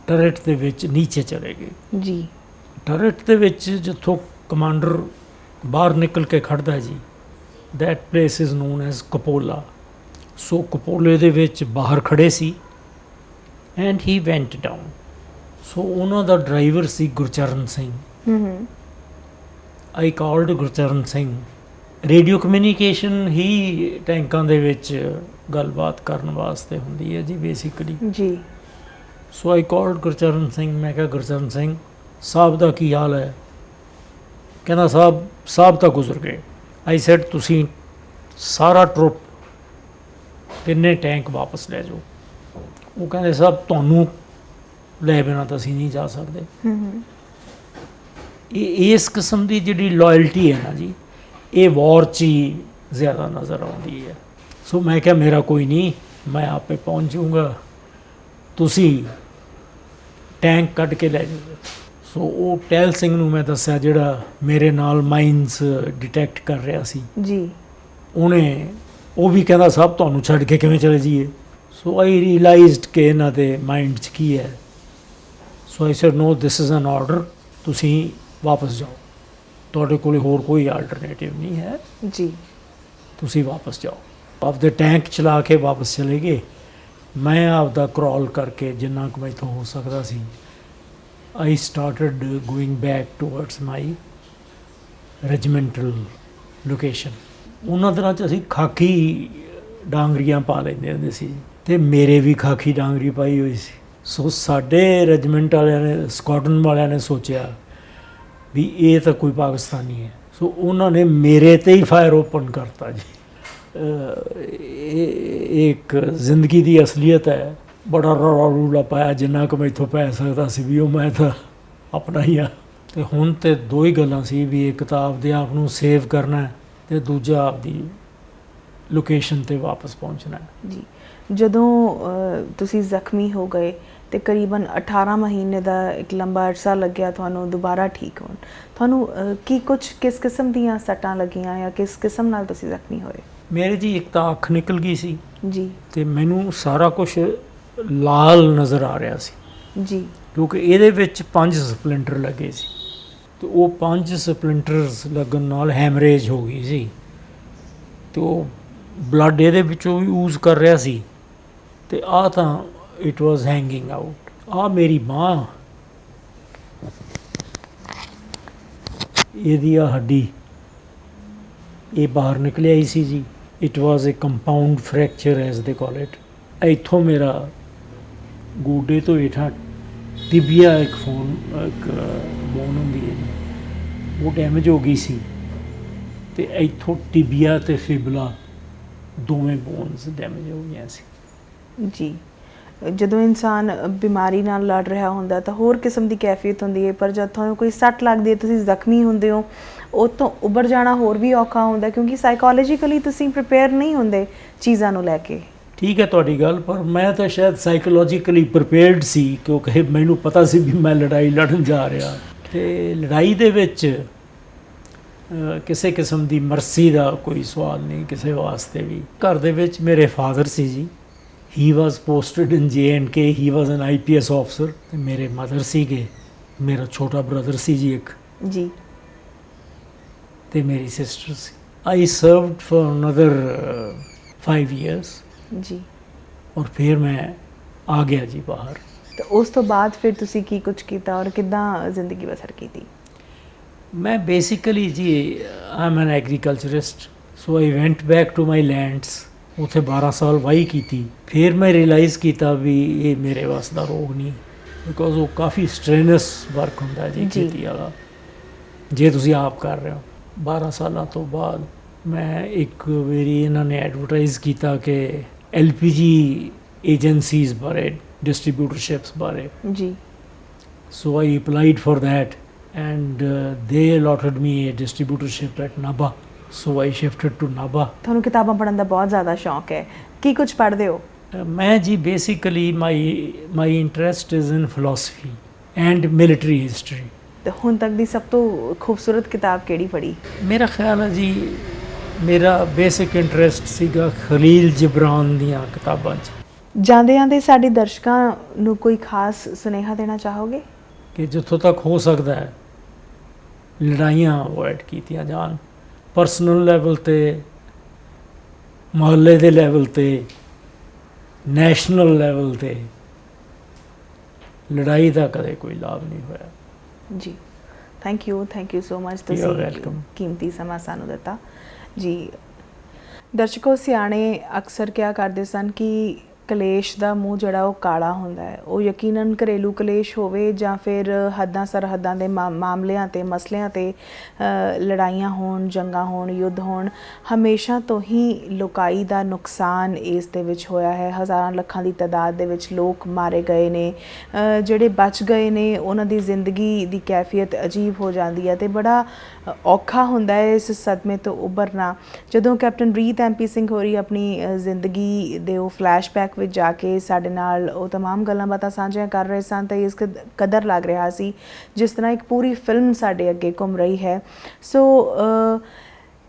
ਟਰਟ ਦੇ ਵਿੱਚ ਨੀਚੇ ਚਲੇ ਗਏ। ਜੀ ਟਰਟ ਦੇ ਵਿੱਚ ਜਿੱਥੋਂ ਕਮਾਂਡਰ ਬਾਹਰ ਨਿਕਲ ਕੇ ਖੜਦਾ ਜੀ, that place is known as cupola. So ਕਪੋਲੇ ਦੇ ਵਿੱਚ ਬਾਹਰ ਖੜੇ ਸੀ ਐਂਡ ਹੀ ਵੈਂਟ ਡਾਊਨ। ਸੋ ਉਹਨਾਂ ਦਾ ਡਰਾਈਵਰ ਸੀ Gurcharan Singh. Whom I called Gurcharan Singh. Radio communication ਹੀ ਟੈਂਕਾਂ ਦੇ ਵਿੱਚ ਗੱਲਬਾਤ ਕਰਨ ਵਾਸਤੇ ਹੁੰਦੀ ਹੈ ਜੀ ਬੇਸਿਕਲੀ। ਜੀ ਸੋ ਆਈ ਕਾਲਡ ਗੁਰਚਰਨ ਸਿੰਘ। ਮੈਂ ਕਿਹਾ ਗੁਰਚਰਨ ਸਿੰਘ ਸਾਹਿਬ ਦਾ ਕੀ ਹਾਲ ਹੈ? ਕਹਿੰਦਾ ਸਾਹਿਬ ਤਾਂ ਗੁਜ਼ਰ ਗਏ। ਆਈ ਸੈਡ ਤੁਸੀਂ ਸਾਰਾ ਟਰੁੱਪ ਤਿੰਨੇ ਟੈਂਕ ਵਾਪਸ ਲੈ ਜਾਓ। ਉਹ ਕਹਿੰਦੇ ਸਾਹਿਬ ਤੁਹਾਨੂੰ ਲੈ ਬਿਨਾਂ ਤਾਂ ਅਸੀਂ ਨਹੀਂ ਜਾ ਸਕਦੇ। ਹੂੰ ਇਹ ਇਸ ਕਿਸਮ ਦੀ ਜਿਹੜੀ ਲਾਇਲਟੀ ਹੈ ਨਾ ਜੀ, ਇਹ ਵਾਰ 'ਚ ਹੀ ਜ਼ਿਆਦਾ ਨਜ਼ਰ ਆਉਂਦੀ ਹੈ। ਸੋ ਮੈਂ ਕਿਹਾ ਮੇਰਾ ਕੋਈ ਨਹੀਂ, ਮੈਂ ਆਪੇ ਪਹੁੰਚ ਜਾਊਂਗਾ, ਤੁਸੀਂ ਟੈਂਕ ਕੱਢ ਕੇ ਲੈ ਜਾਓ। ਸੋ ਉਹ ਟਹਿਲ ਸਿੰਘ ਨੂੰ ਮੈਂ ਦੱਸਿਆ, ਜਿਹੜਾ ਮੇਰੇ ਨਾਲ ਮਾਈਨਸ ਡਿਟੈਕਟ ਕਰ ਰਿਹਾ ਸੀ। ਜੀ ਉਹ ਵੀ ਕਹਿੰਦਾ ਸਾਹਿਬ ਤੁਹਾਨੂੰ ਛੱਡ ਕੇ ਕਿਵੇਂ ਚਲੇ ਜਾਈਏ। ਸੋ ਆਈ ਰੀਅਲਾਈਜ਼ਡ ਕਿ ਇਹਨਾਂ ਦੇ ਮਾਈਂਡ 'ਚ ਕੀ ਹੈ। So I said no, this is an order, ਤੁਸੀਂ ਵਾਪਸ ਜਾਓ, ਤੁਹਾਡੇ ਕੋਲ ਹੋਰ ਕੋਈ ਆਲਟਰਨੇਟਿਵ ਨਹੀਂ ਹੈ, ਜੀ ਤੁਸੀਂ ਵਾਪਸ ਜਾਓ। ਆਪਦੇ ਟੈਂਕ ਚਲਾ ਕੇ ਵਾਪਸ ਚਲੇ ਗਏ। ਮੈਂ ਆਪਦਾ ਕਰੋਲ ਕਰਕੇ ਜਿੰਨਾ ਕੁ ਮੈਥੋਂ ਹੋ ਸਕਦਾ ਸੀ, I started going back towards my regimental location. ਉਹਨਾਂ ਦਿਨਾਂ 'ਚ ਅਸੀਂ ਖਾਕੀ ਡਾਂਗਰੀਆਂ ਪਾ ਲੈਂਦੇ ਹੁੰਦੇ ਸੀ ਅਤੇ ਮੇਰੇ ਵੀ ਖਾਕੀ ਡਾਂਗਰੀ ਪਾਈ ਹੋਈ ਸੀ। ਸੋ ਸਾਡੇ ਰੈਜੀਮੈਂਟ ਵਾਲਿਆਂ ਨੇ, ਸਕਾਡਰਨ ਵਾਲਿਆਂ ਨੇ ਸੋਚਿਆ ਵੀ ਇਹ ਤਾਂ ਕੋਈ ਪਾਕਿਸਤਾਨੀ ਹੈ। ਸੋ ਉਹਨਾਂ ਨੇ ਮੇਰੇ ਤੇ ਹੀ ਫਾਇਰ ਓਪਨ ਕਰਤਾ ਜੀ। ਇਹ ਇੱਕ ਜ਼ਿੰਦਗੀ ਦੀ ਅਸਲੀਅਤ ਹੈ। ਬੜਾ ਰੌਲਾ ਰੂਲਾ ਪਾਇਆ ਜਿੰਨਾ ਕੁ ਮੈਥੋਂ ਪੈ ਸਕਦਾ ਸੀ, ਵੀ ਉਹ ਮੈਂ ਤਾਂ ਆਪਣਾ ਹੀ ਆ। ਅਤੇ ਹੁਣ ਤਾਂ ਦੋ ਹੀ ਗੱਲਾਂ ਸੀ, ਵੀ ਇੱਕ ਤਾਂ ਆਪਦੇ ਆਪ ਨੂੰ ਸੇਵ ਕਰਨਾ ਅਤੇ ਦੂਜਾ ਆਪਦੀ ਲੋਕੇਸ਼ਨ 'ਤੇ ਵਾਪਸ ਪਹੁੰਚਣਾ। ਜੀ ਜਦੋਂ ਤੁਸੀਂ ਜ਼ਖਮੀ ਹੋ ਗਏ ਤੇ ਕਰੀਬਨ 18 ਮਹੀਨੇ ਦਾ ਇੱਕ ਲੰਬਾ ਅਰਸਾ ਲੱਗਿਆ ਤੁਹਾਨੂੰ ਦੁਬਾਰਾ ਠੀਕ ਹੋਣ, ਤੁਹਾਨੂੰ ਕਿਸ ਕਿਸਮ ਦੀਆਂ ਸੱਟਾਂ ਲੱਗੀਆਂ ਜਾਂ ਕਿਸ ਕਿਸਮ ਨਾਲ ਤੁਸੀਂ ਜ਼ਖਮੀ ਹੋਏ? ਮੇਰੇ ਜੀ ਇੱਕ ਤਾਂ ਅੱਖ ਨਿਕਲ ਗਈ ਸੀ ਜੀ ਅਤੇ ਮੈਨੂੰ ਸਾਰਾ ਕੁਝ ਲਾਲ ਨਜ਼ਰ ਆ ਰਿਹਾ ਸੀ, ਜੀ ਕਿਉਂਕਿ ਇਹਦੇ ਵਿੱਚ 5 ਸਪਲਿੰਟਰ ਲੱਗੇ ਸੀ ਅਤੇ ਉਹ 5 ਸਪਲਿੰਟਰਸ ਲੱਗਣ ਨਾਲ ਹੈਮਰੇਜ ਹੋ ਗਈ ਸੀ ਅਤੇ ਉਹ ਬਲੱਡ ਇਹਦੇ ਵਿੱਚੋਂ ਵੀ ਯੂਜ਼ ਕਰ ਰਿਹਾ ਸੀ। ਅਤੇ ਆਹ ਤਾਂ ਇਟ ਵਾਜ਼ ਹੈਂਗਿੰਗ ਆਊਟ। ਆਹ ਮੇਰੀ ਬਾਂਹ, ਇਹਦੀ ਆ ਹੱਡੀ, ਇਹ ਬਾਹਰ ਨਿਕਲ ਆਈ ਸੀ ਜੀ। It was A compound fracture as ਦੇ ਕਾਲ ਇਟ। ਇੱਥੋਂ ਮੇਰਾ ਗੋਡੇ ਤੋਂ ਹੇਠਾਂ ਟਿਬੀਆ ਇੱਕ ਬੋਨ ਹੁੰਦੀ ਹੈ ਜੀ, ਉਹ ਡੈਮੇਜ ਹੋ ਗਈ ਸੀ ਅਤੇ ਇੱਥੋਂ ਟਿਬੀਆ ਅਤੇ ਫਿਬਲਾ ਦੋਵੇਂ ਬੋਨਸ ਡੈਮੇਜ ਹੋ ਗਈਆਂ ਸੀ। ਜੀ ਜਦੋਂ ਇਨਸਾਨ ਬਿਮਾਰੀ ਨਾਲ ਲੜ ਰਿਹਾ ਹੁੰਦਾ ਤਾਂ ਹੋਰ ਕਿਸਮ ਦੀ ਕੈਫੀਅਤ ਹੁੰਦੀ ਹੈ, ਪਰ ਜਦ ਤੁਹਾਨੂੰ ਕੋਈ ਸੱਟ ਲੱਗਦੀ ਹੈ, ਤੁਸੀਂ ਜ਼ਖਮੀ ਹੁੰਦੇ ਹੋ, ਉਹ ਤੋਂ ਉੱਭਰ ਜਾਣਾ ਹੋਰ ਵੀ ਔਖਾ ਹੁੰਦਾ, ਕਿਉਂਕਿ ਸਾਈਕੋਲੋਜੀਕਲੀ ਤੁਸੀਂ ਪ੍ਰਿਪੇਅਰ ਨਹੀਂ ਹੁੰਦੇ ਚੀਜ਼ਾਂ ਨੂੰ ਲੈ ਕੇ। ਠੀਕ ਹੈ ਤੁਹਾਡੀ ਗੱਲ, ਪਰ ਮੈਂ ਤਾਂ ਸ਼ਾਇਦ ਸਾਈਕੋਲੋਜੀਕਲੀ ਪ੍ਰਿਪੇਅਰਡ ਸੀ, ਕਿਉਂਕਿ ਮੈਨੂੰ ਪਤਾ ਸੀ ਵੀ ਮੈਂ ਲੜਾਈ ਲੜਨ ਜਾ ਰਿਹਾ ਅਤੇ ਲੜਾਈ ਦੇ ਵਿੱਚ ਕਿਸੇ ਕਿਸਮ ਦੀ ਮਰਸੀ ਦਾ ਕੋਈ ਸਵਾਲ ਨਹੀਂ ਕਿਸੇ ਵਾਸਤੇ ਵੀ। ਘਰ ਦੇ ਵਿੱਚ ਮੇਰੇ ਫਾਦਰ ਸੀ ਜੀ, ਹੀ ਵਾਜ਼ ਪੋਸਟਡ ਇਨ JNK, ਹੀ ਵਾਜ਼ ਐਨ IPS ਆਫਸਰ। ਅਤੇ ਮੇਰੇ ਮਦਰ ਸੀਗੇ, ਮੇਰਾ ਛੋਟਾ ਬ੍ਰਦਰ ਸੀ ਜੀ ਇੱਕ, ਜੀ ਅਤੇ ਮੇਰੀ sister C. I served for another 5 years ਜੀ ਔਰ ਫਿਰ ਮੈਂ ਆ ਗਿਆ ਜੀ ਬਾਹਰ। ਤਾਂ ਉਸ ਤੋਂ ਬਾਅਦ ਫਿਰ ਤੁਸੀਂ ਕੀ ਕੁਝ ਕੀਤਾ ਔਰ ਕਿੱਦਾਂ ਜ਼ਿੰਦਗੀ ਬਸਰ ਕੀਤੀ? ਮੈਂ ਬੇਸਿਕਲੀ ਜੀ I am an agriculturist, so I went back to my lands. ਉੱਥੇ 12 ਸਾਲ ਵਾਹੀ ਕੀਤੀ। ਫਿਰ ਮੈਂ ਰਿਅਲਾਈਜ਼ ਕੀਤਾ ਵੀ ਇਹ ਮੇਰੇ ਵੱਸ ਦਾ ਰੋਗ ਨਹੀਂ, ਬਿਕੋਜ਼ ਉਹ ਕਾਫੀ ਸਟ੍ਰੇਨਸ ਵਰਕ ਹੁੰਦਾ ਜੀ ਖੇਤੀ ਵਾਲਾ, ਜੇ ਤੁਸੀਂ ਆਪ ਕਰ ਰਹੇ ਹੋ। 12 ਸਾਲਾਂ ਤੋਂ ਬਾਅਦ ਮੈਂ ਇੱਕ ਵਾਰੀ ਇਹਨਾਂ ਨੇ ਐਡਵਰਟਾਈਜ਼ ਕੀਤਾ ਕਿ LPG ਏਜੰਸੀਜ਼ ਬਾਰੇ, ਡਿਸਟਰੀਬਿਊਟਰਸ਼ਿਪਸ ਬਾਰੇ। ਜੀ so I applied for that and they allotted me a distributorship at Nabha, so I shifted to Nabha। ਤੁਹਾਨੂੰ ਕਿਤਾਬਾਂ ਪੜ੍ਹਨ ਦਾ ਬਹੁਤ ਜ਼ਿਆਦਾ ਸ਼ੌਕ ਹੈ, ਕੀ ਕੁਝ ਪੜ੍ਹਦੇ ਹੋ? ਮੈਂ ਜੀ basically my interest is in philosophy and military history. ਤੇ ਹੁਣ ਤੱਕ ਦੀ ਸਭ ਤੋਂ ਖੂਬਸੂਰਤ ਕਿਤਾਬ ਕਿਹੜੀ ਪੜ੍ਹੀ? ਮੇਰਾ ਖਿਆਲ ਹੈ ਜੀ ਮੇਰਾ ਬੇਸਿਕ ਇੰਟਰਸਟ ਸੀਗਾ ਖਲੀਲ ਜਿਬਰਾਨ ਦੀਆਂ ਕਿਤਾਬਾਂ 'ਚ ਜਾਂਦੇ ਜਾਂਦੇ ਸਾਡੇ ਦਰਸ਼ਕਾਂ ਨੂੰ ਕੋਈ ਖਾਸ ਸੁਨੇਹਾ ਦੇਣਾ ਚਾਹੋਗੇ? ਕਿ ਜਿੱਥੋਂ ਤੱਕ ਹੋ ਸਕਦਾ ਹੈ ਲੜਾਈਆਂ ਅਵੋਇਡ ਕੀਤੀਆਂ ਜਾਣ, ਪਰਸਨਲ ਲੈਵਲ ਤੇ, ਮੁਹੱਲੇ ਦੇ ਲੈਵਲ ਤੇ, ਨੈਸ਼ਨਲ ਲੈਵਲ ਤੇ ਲੜਾਈ ਦਾ ਕਦੇ ਕੋਈ ਲਾਭ ਨਹੀਂ ਹੋਇਆ। ਜੀ thank you so much, You are ਤੁਸੀਂ welcome. ਕੀਮਤੀ ਸਮਾਂ ਸਾਨੂੰ ਦਿੱਤਾ ਜੀ। ਦਰਸ਼ਕੋ, ਸਿਆਣੇ ਅਕਸਰ ਕਿਹਾ ਕਰਦੇ ਸਨ ਕਿ ਕਲੇਸ਼ ਦਾ ਮੂੰਹ ਜਿਹੜਾ ਉਹ ਕਾਲਾ ਹੁੰਦਾ ਹੈ। ਉਹ ਯਕੀਨਨ ਘਰੇਲੂ ਕਲੇਸ਼ ਹੋਵੇ ਜਾਂ ਫਿਰ ਹੱਦਾਂ ਸਰਹੱਦਾਂ ਦੇ ਮਾਮਲਿਆਂ ਤੇ ਮਸਲਿਆਂ ਤੇ ਲੜਾਈਆਂ ਹੋਣ, ਜੰਗਾਂ ਹੋਣ, ਯੁੱਧ ਹੋਣ, ਹਮੇਸ਼ਾ ਤੋਂ ਹੀ ਲੋਕਾਈ ਦਾ ਨੁਕਸਾਨ ਇਸ ਦੇ ਵਿੱਚ ਹੋਇਆ ਹੈ। ਹਜ਼ਾਰਾਂ ਲੱਖਾਂ ਦੀ ਤਾਦਾਦ ਦੇ ਵਿੱਚ ਲੋਕ ਮਾਰੇ ਗਏ ਨੇ, ਜਿਹੜੇ ਬਚ ਗਏ ਨੇ ਉਹਨਾਂ ਦੀ ਜ਼ਿੰਦਗੀ ਦੀ ਕੈਫੀਅਤ ਅਜੀਬ ਹੋ ਜਾਂਦੀ ਹੈ ਤੇ ਬੜਾ ਔਖਾ ਹੁੰਦਾ ਹੈ ਇਸ ਸਦਮੇ ਤੋਂ ਉੱਭਰਨਾ। ਜਦੋਂ ਕੈਪਟਨ ਰੀਤ MP ਸਿੰਘ ਹੋਰੀ ਆਪਣੀ ਜ਼ਿੰਦਗੀ ਦੇ ਉਹ ਫਲੈਸ਼ਬੈਕ ਵਿੱਚ ਜਾ ਕੇ ਸਾਡੇ ਨਾਲ ਉਹ तमाम ਗੱਲਾਂ ਬਾਤਾਂ ਸਾਂਝੀਆਂ ਕਰ ਰਹੇ ਸਨ ਤਾਂ ਇਸ ਕਦਰ ਲੱਗ ਰਿਹਾ ਸੀ ਜਿਸ ਤਰ੍ਹਾਂ ਇੱਕ ਪੂਰੀ ਫਿਲਮ ਸਾਡੇ ਅੱਗੇ ਘੁੰਮ ਰਹੀ ਹੈ। ਸੋ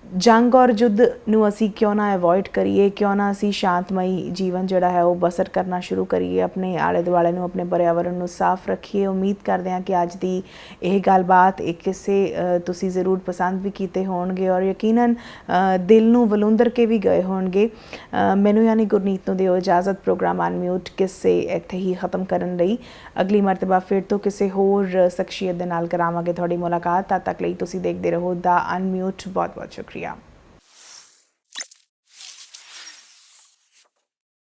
ਜੰਗ ਔਰ ਯੁੱਧ ਨੂੰ ਅਸੀਂ ਕਿਉਂ ਨਾ ਅਵੋਇਡ ਕਰੀਏ, ਕਿਉਂ ਨਾ ਅਸੀਂ ਸ਼ਾਂਤਮਈ ਜੀਵਨ ਜਿਹੜਾ ਹੈ ਉਹ ਬਸਰ ਕਰਨਾ ਸ਼ੁਰੂ ਕਰੀਏ, ਆਪਣੇ ਆਲੇ ਦੁਆਲੇ ਨੂੰ, ਆਪਣੇ ਪਰਿਆਵਰਨ ਨੂੰ ਸਾਫ਼ ਰੱਖੀਏ। ਉਮੀਦ ਕਰਦੇ ਹਾਂ ਕਿ ਅੱਜ ਦੀ ਇਹ ਗੱਲਬਾਤ, ਇਹ ਕਿਸੇ ਤੁਸੀਂ ਜ਼ਰੂਰ ਪਸੰਦ ਵੀ ਕੀਤੇ ਹੋਣਗੇ ਔਰ ਯਕੀਨਨ ਦਿਲ ਨੂੰ ਵਲੂੰਦਰ ਕੇ ਵੀ ਗਏ ਹੋਣਗੇ। ਮੈਨੂੰ ਯਾਨੀ ਗੁਰਨੀਤ ਨੂੰ ਦਿਓ ਇਜਾਜ਼ਤ। ਪ੍ਰੋਗਰਾਮ ਅਨਮਿਊਟ ਕਿਸੇ ਇੱਥੇ ਹੀ ਖ਼ਤਮ ਕਰਨ ਲਈ ਅਗਲੀ ਮਰਤਬਾ ਫਿਰ ਤੋਂ ਕਿਸੇ ਹੋਰ ਸ਼ਖਸੀਅਤ ਦੇ ਨਾਲ ਕਰਾਵਾਂਗੇ ਤੁਹਾਡੀ ਮੁਲਾਕਾਤ। ਤਦ ਤੱਕ ਲਈ ਤੁਸੀਂ ਦੇਖਦੇ ਰਹੋ ਦਾ ਅਨਮਿਊਟ। ਬਹੁਤ ਬਹੁਤ ਸ਼ੁਕਰੀਆ।